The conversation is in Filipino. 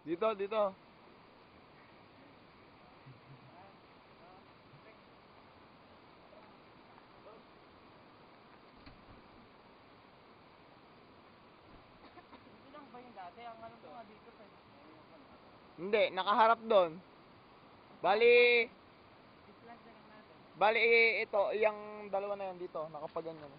Dito, dito. Hindi lang ba yung dati? Ang alam ko nga dito pa. Hindi, nakaharap doon. Bali, I-flag na lang natin. bali ito, yung dalawa na yan dito, nakapaganyan.